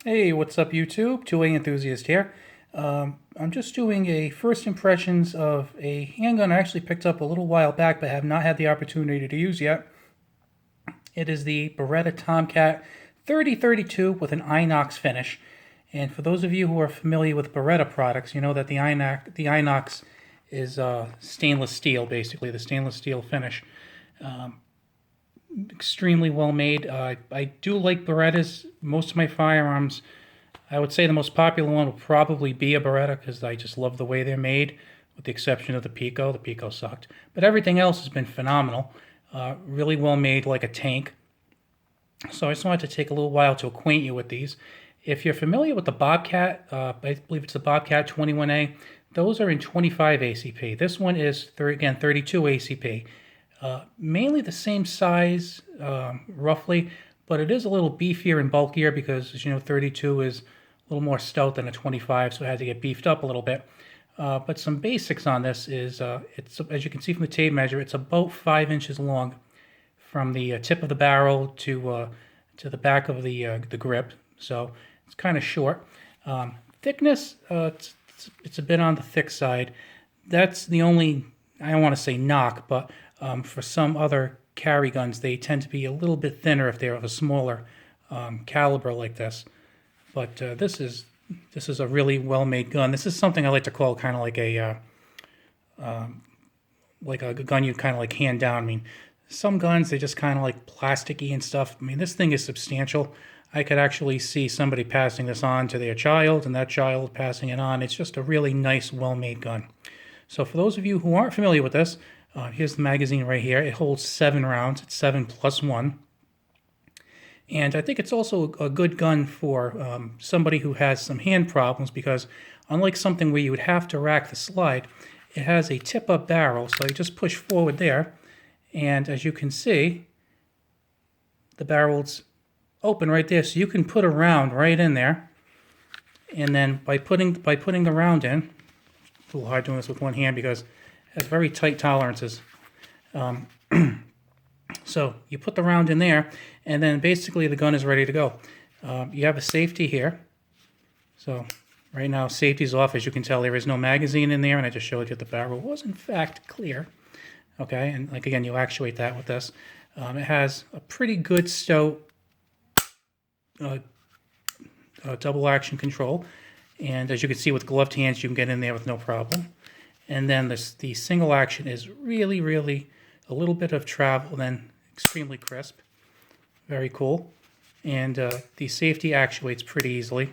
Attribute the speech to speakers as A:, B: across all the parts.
A: Hey, what's up YouTube? 2A Enthusiast here. I'm just doing a first impressions of a handgun I actually picked up a little while back but have not had the opportunity to use yet. It is the Beretta Tomcat 3032 with an Inox finish. And for those of you who are familiar with Beretta products, you know that the Inox is stainless steel, basically, the stainless steel finish. Extremely well made. I do like Berettas. Most of my firearms, I would say the most popular one would probably be a Beretta because I just love the way they're made, with the exception of the Pico. The Pico sucked. But everything else has been phenomenal. Really well made, like a tank. So I just wanted to take a little while to acquaint you with these. If you're familiar with the Bobcat, I believe it's the Bobcat 21A, those are in 25 ACP. This one is, again, 32 ACP. Mainly the same size, roughly, but it is a little beefier and bulkier because, as you know, 32 is a little more stout than a 25, so it had to get beefed up a little bit. But some basics on this is, it's, as you can see from the tape measure, it's about 5 inches long from the tip of the barrel to the back of the grip, so it's kind of short. Thickness, it's a bit on the thick side. That's the only, I don't want to say knock, but for some other carry guns, they tend to be a little bit thinner if they're of a smaller caliber like this. But this is a really well-made gun. This is something I like to call kind of like a gun you kind of like hand down. I mean, some guns, they just kind of like plasticky and stuff. I mean, this thing is substantial. I could actually see somebody passing this on to their child and that child passing it on. It's just a really nice, well-made gun. So for those of you who aren't familiar with this, here's the magazine right here. It holds 7 rounds. It's 7 plus 1. And I think it's also a good gun for somebody who has some hand problems because unlike something where you would have to rack the slide, it has a tip-up barrel. So you just push forward there. And as you can see, the barrel's open right there. So you can put a round right in there. And then by putting the round in, it's a little hard doing this with one hand because it has very tight tolerances. So you put the round in there, and then basically the gun is ready to go. You have a safety here. So right now safety's off. As you can tell, there is no magazine in there, and I just showed you the barrel was in fact clear. Okay, and like again, you actuate that with this. It has a pretty good stout double action control, and as you can see with gloved hands, you can get in there with no problem. And then the single action is really, really a little bit of travel, then extremely crisp. Very cool. And the safety actuates pretty easily.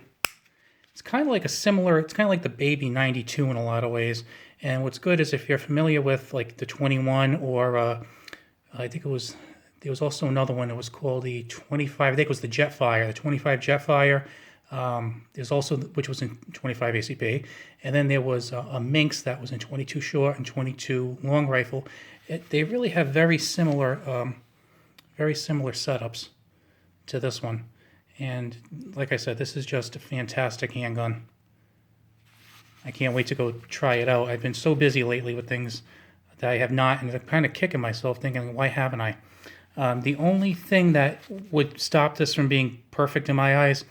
A: It's kind of like it's kind of like the Baby 92 in a lot of ways. And what's good is if you're familiar with like the 21 or I think there was also another one that was called the 25, I think it was the Jetfire, the 25 Jetfire. There's also, which was in 25 ACP, and then there was a Minx that was in 22 short and 22 long rifle. They really have very similar setups to this one. And like I said, this is just a fantastic handgun. I can't wait to go try it out. I've been so busy lately with things that I have not, and I'm kind of kicking myself thinking, why haven't I? The only thing that would stop this from being perfect in my eyes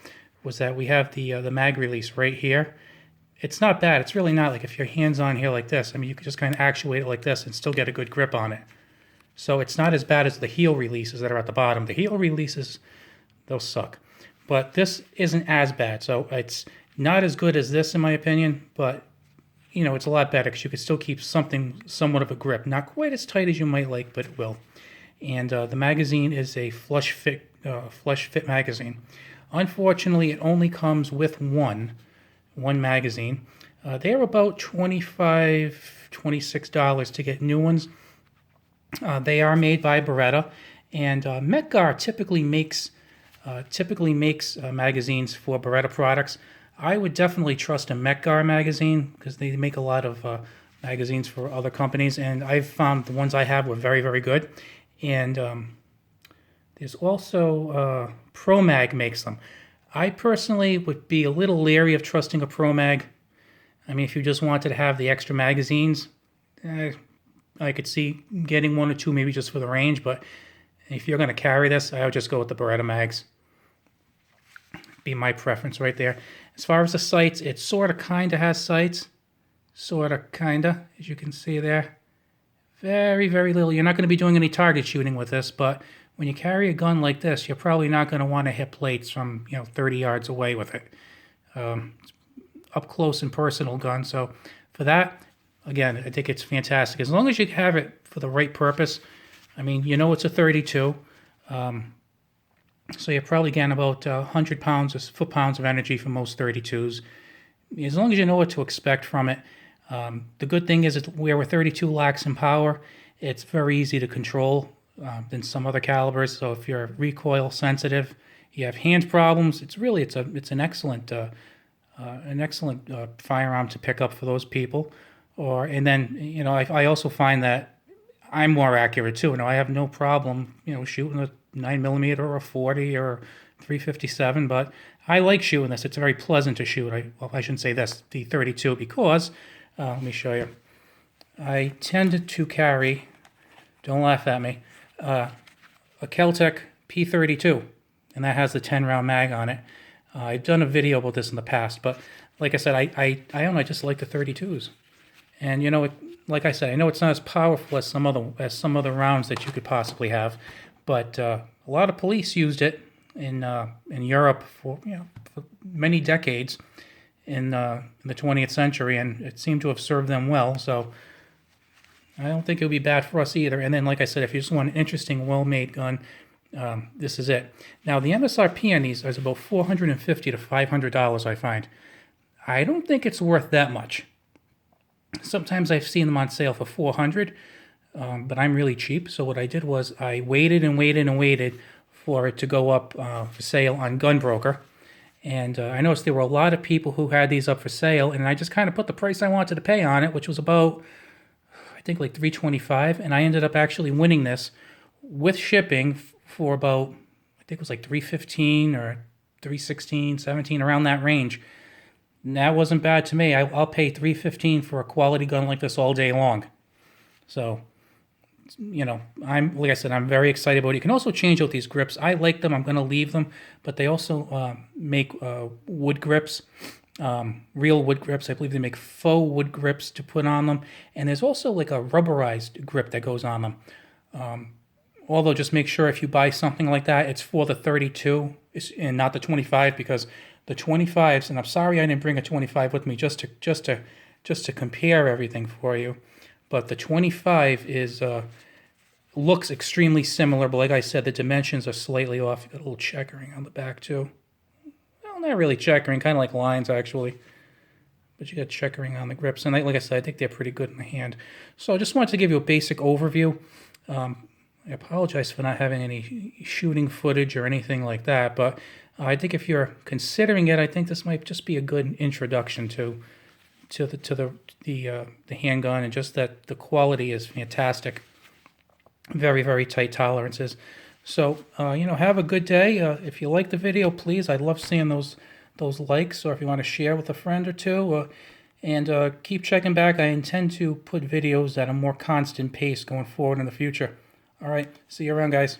A: was that we have the mag release right here. It's not bad. It's really not. Like if your hand's on here like this, I mean, you could just kind of actuate it like this and still get a good grip on it. So it's not as bad as the heel releases that are at the bottom. The heel releases, they'll suck. But this isn't as bad. So it's not as good as this in my opinion, but you know, it's a lot better because you could still keep somewhat of a grip. Not quite as tight as you might like, but it will. And the magazine is a flush fit magazine. Unfortunately, it only comes with one magazine. They're about $25, $26 to get new ones. They are made by Beretta, and Metgar typically makes magazines for Beretta products. I would definitely trust a Metgar magazine because they make a lot of magazines for other companies, and I've found the ones I have were very, very good. And there's also ProMag makes them. I personally would be a little leery of trusting a ProMag. I mean, if you just wanted to have the extra magazines, I could see getting 1 or 2 maybe just for the range, but if you're going to carry this, I would just go with the Beretta mags. be my preference right there. As far as the sights, it sort of kind of has sights. Sort of, kind of, as you can see there. Very, very little. You're not going to be doing any target shooting with this, but when you carry a gun like this, you're probably not going to want to hit plates from 30 yards away with it. Up close and personal gun. So for that, again, I think it's fantastic. As long as you have it for the right purpose. I mean, it's a 32. So you're probably getting about 100 pounds or foot-pounds of energy from most 32s. As long as you know what to expect from it. The good thing is where a 32 lacks in power, it's very easy to control than some other calibers. So if you're recoil sensitive, you have hand problems, it's an excellent firearm to pick up for those people. I also find that I'm more accurate too. I have no problem shooting a 9mm or a 40 or 357, but I like shooting this. It's very pleasant to shoot. I shouldn't say this, the 32, because let me show you. I tend to carry, don't laugh at me, a Kel-Tec P32, and that has the 10-round mag on it. I've done a video about this in the past, but like I said, I don't know, I just like the 32s. And like I said, I know it's not as powerful as some other rounds that you could possibly have, but a lot of police used it in Europe for many decades in the 20th century, and it seemed to have served them well. So I don't think it would be bad for us either. And then, like I said, if you just want an interesting, well-made gun, this is it. Now, the MSRP on these is about $450 to $500, I find. I don't think it's worth that much. Sometimes I've seen them on sale for $400, but I'm really cheap. So what I did was I waited and waited and waited for it to go up for sale on Gunbroker. And I noticed there were a lot of people who had these up for sale, and I just kind of put the price I wanted to pay on it, which was about, I think, like $325, and I ended up actually winning this with shipping for about, I think it was like $315 or $316, $17, around that range. And that wasn't bad to me. I'll pay $315 for a quality gun like this all day long. So, like I said, I'm very excited about it. You can also change out these grips. I like them. I'm going to leave them, but they also make wood grips, real wood grips. I believe they make faux wood grips to put on them, and there's also like a rubberized grip that goes on them. Although, just make sure if you buy something like that, it's for the 32 and not the 25, because the 25s, and I'm sorry I didn't bring a 25 with me just to compare everything for you. But the 25 looks extremely similar, but like I said, the dimensions are slightly off. You got a little checkering on the back too. Well, not really checkering, kind of like lines actually. But you got checkering on the grips, and like I said, I think they're pretty good in the hand. So I just wanted to give you a basic overview. I apologize for not having any shooting footage or anything like that, but I think if you're considering it, I think this might just be a good introduction to the handgun, and just that the quality is fantastic. Very, very tight tolerances. So have a good day. If you like the video, please, I'd love seeing those likes, or if you want to share with a friend or two, and keep checking back. I intend to put videos at a more constant pace going forward in the future. All right, see you around, guys.